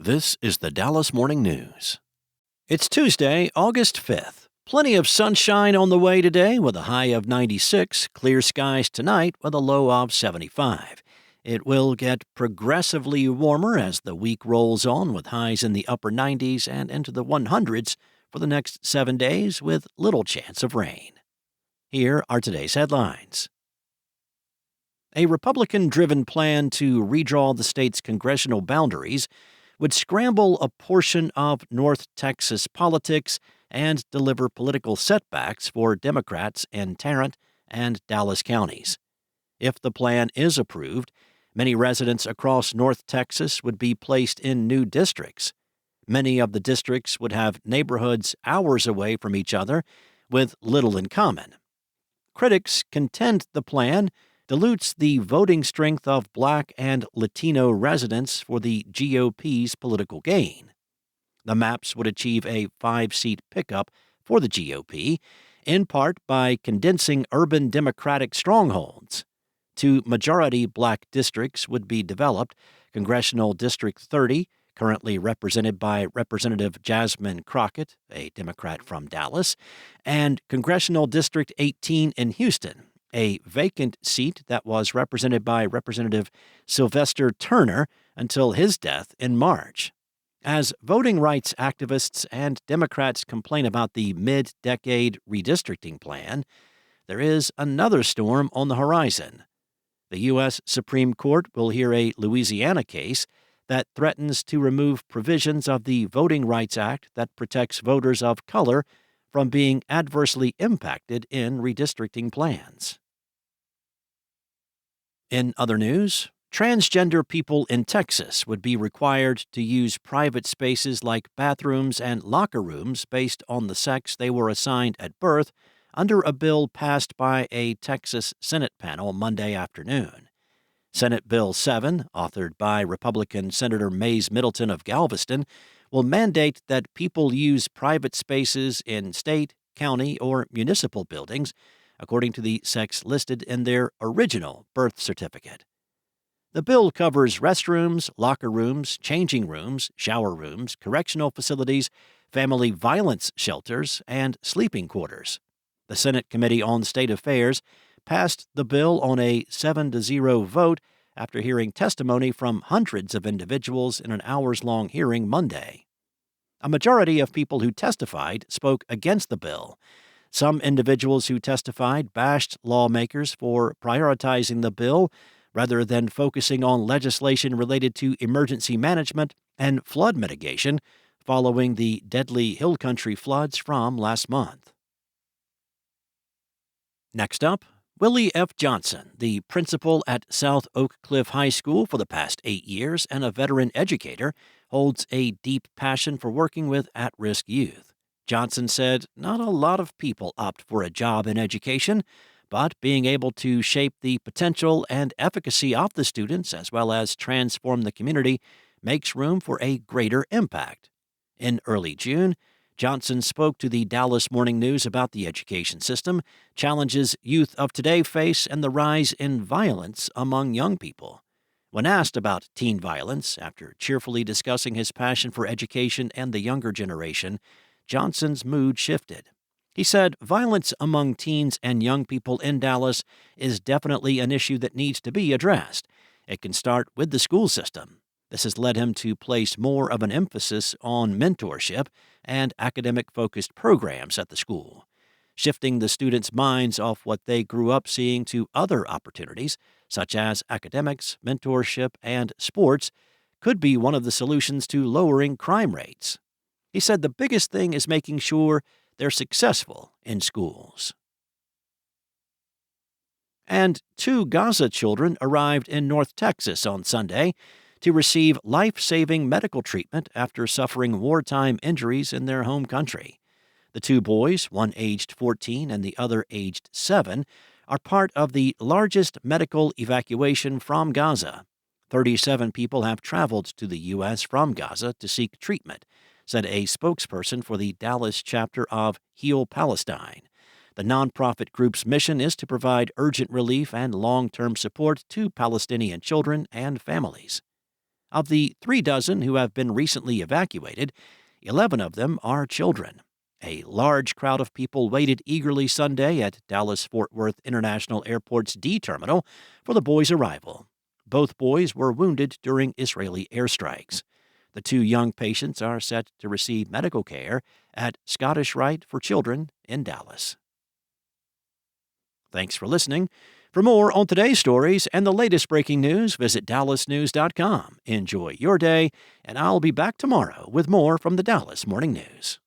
This is the Dallas Morning News. It's Tuesday, August 5th. Plenty of sunshine on the way today with a high of 96, clear skies tonight with a low of 75. It will get progressively warmer as the week rolls on with highs in the upper 90s and into the 100s for the next 7 days with little chance of rain. Here are today's headlines. A Republican-driven plan to redraw the state's congressional boundaries would scramble a portion of North Texas politics and deliver political setbacks for Democrats in Tarrant and Dallas counties. If the plan is approved, many residents across North Texas would be placed in new districts. Many of the districts would have neighborhoods hours away from each other with little in common. Critics contend the plan dilutes the voting strength of Black and Latino residents for the GOP's political gain. The maps would achieve a 5-seat pickup for the GOP, in part by condensing urban Democratic strongholds. 2 majority Black districts would be developed: Congressional District 30, currently represented by Representative Jasmine Crockett, a Democrat from Dallas, and Congressional District 18 in Houston, a vacant seat that was represented by Representative Sylvester Turner until his death in March. As voting rights activists and Democrats complain about the mid-decade redistricting plan, there is another storm on the horizon. The U.S. Supreme Court will hear a Louisiana case that threatens to remove provisions of the Voting Rights Act that protects voters of color from being adversely impacted in redistricting plans. In other news, transgender people in Texas would be required to use private spaces like bathrooms and locker rooms based on the sex they were assigned at birth under a bill passed by a Texas Senate panel Monday afternoon. Senate Bill 7, authored by Republican Senator Mays Middleton of Galveston, will mandate that people use private spaces in state, county, or municipal buildings according to the sex listed in their original birth certificate. The bill covers restrooms, locker rooms, changing rooms, shower rooms, correctional facilities, family violence shelters, and sleeping quarters. The Senate Committee on State Affairs passed the bill on a 7-0 vote after hearing testimony from hundreds of individuals in an hours-long hearing Monday. A majority of people who testified spoke against the bill. Some individuals who testified bashed lawmakers for prioritizing the bill rather than focusing on legislation related to emergency management and flood mitigation following the deadly Hill Country floods from last month. Next up, Willie F. Johnson, the principal at South Oak Cliff High School for the past 8 years and a veteran educator, holds a deep passion for working with at-risk youth. Johnson said not a lot of people opt for a job in education, but being able to shape the potential and efficacy of the students as well as transform the community makes room for a greater impact. In early June, Johnson spoke to the Dallas Morning News about the education system, challenges youth of today face, and the rise in violence among young people. When asked about teen violence, after cheerfully discussing his passion for education and the younger generation, Johnson's mood shifted. He said violence among teens and young people in Dallas is definitely an issue that needs to be addressed. It can start with the school system. This has led him to place more of an emphasis on mentorship and academic-focused programs at the school. Shifting the students' minds off what they grew up seeing to other opportunities, such as academics, mentorship, and sports, could be one of the solutions to lowering crime rates. He said the biggest thing is making sure they're successful in schools. And 2 Gaza children arrived in North Texas on Sunday to receive life-saving medical treatment after suffering wartime injuries in their home country. The 2 boys, one aged 14 and the other aged 7, are part of the largest medical evacuation from Gaza. 37 people have traveled to the U.S. from Gaza to seek treatment, said a spokesperson for the Dallas chapter of Heal Palestine. The nonprofit group's mission is to provide urgent relief and long-term support to Palestinian children and families. Of the 3 dozen who have been recently evacuated, 11 of them are children. A large crowd of people waited eagerly Sunday at Dallas-Fort Worth International Airport's D terminal for the boys' arrival. Both boys were wounded during Israeli airstrikes. The 2 young patients are set to receive medical care at Scottish Rite for Children in Dallas. Thanks for listening. For more on today's stories and the latest breaking news, visit dallasnews.com. Enjoy your day, and I'll be back tomorrow with more from the Dallas Morning News.